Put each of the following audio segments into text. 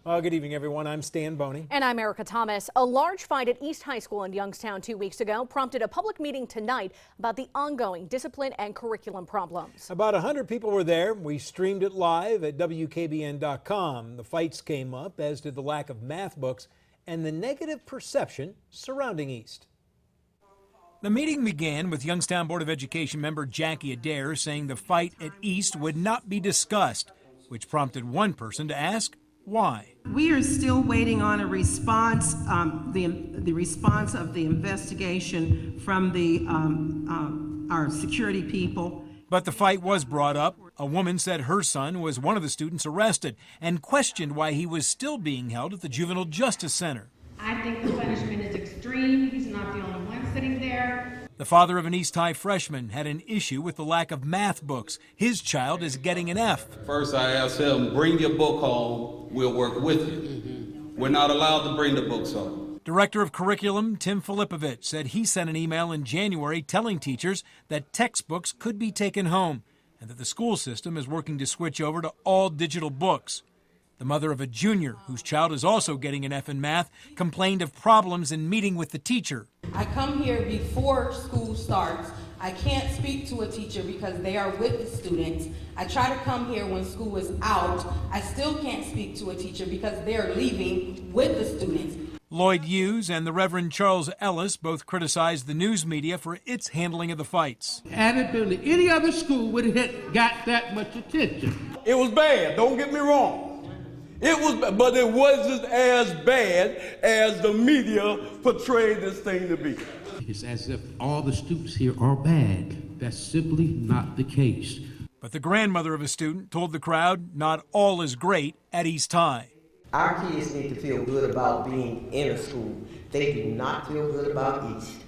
Well, good evening, everyone. I'm Stan Boney. And I'm Erica Thomas. A large fight at East High School in Youngstown 2 weeks ago prompted a public meeting tonight about the ongoing discipline and curriculum problems. About 100 people were there. We streamed it live at WKBN.com. The fights came up, as did the lack of math books and the negative perception surrounding East. The meeting began with Youngstown Board of Education member Jackie Adair saying the fight at East would not be discussed, which prompted one person to ask why. We are still waiting on a response, the response of the investigation from our security people. But the fight was brought up. A woman said her son was one of the students arrested and questioned why he was still being held at the Juvenile Justice Center. I think the punishment is extreme. He's not the only one sitting there. The father of an East High freshman had an issue with the lack of math books. His child is getting an F. First, I asked him, bring your book home, we'll work with you. We're not allowed to bring the books home. Director of Curriculum Tim Filipovich said he sent an email in January telling teachers that textbooks could be taken home and that the school system is working to switch over to all digital books. The mother of a junior whose child is also getting an F in math complained of problems in meeting with the teacher. I come here before school starts. I can't speak to a teacher because they are with the students. I try to come here when school is out. I still can't speak to a teacher because they're leaving with the students. Lloyd Hughes and the Reverend Charles Ellis both criticized the news media for its handling of the fights. Had it been any other school would have got that much attention. It was bad, don't get me wrong. But it wasn't as bad as the media portrayed this thing to be. It's as if all the students here are bad. That's simply not the case. But the grandmother of a student told the crowd not all is great at East High. Our kids need to feel good about being in a school. They do not feel good about East.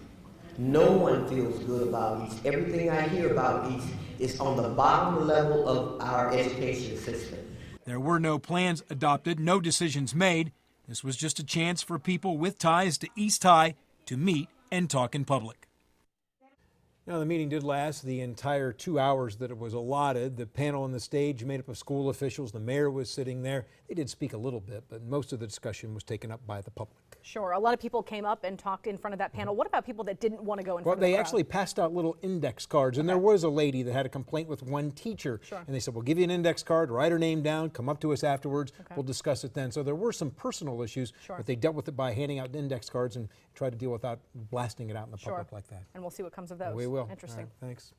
No one feels good about East. Everything I hear about East is on the bottom level of our education system. There were no plans adopted, no decisions made. This was just a chance for people with ties to East High to meet and talk in public. Now, the meeting did last the entire 2 hours that it was allotted. The panel on the stage made up of school officials. The mayor was sitting there. They did speak a little bit, but most of the discussion was taken up by the public. Sure. A lot of people came up and talked in front of that panel. What about people that didn't want to go in front of the Well, they crowd? actually passed out little index cards, and there was a lady that had a complaint with one teacher. Sure. And they said, we'll give you an index card, write her name down, come up to us afterwards, we'll discuss it then. So there were some personal issues, but they dealt with it by handing out index cards and tried to deal without blasting it out in the public like that. And we'll see what comes of those. We will. Interesting. All right, thanks.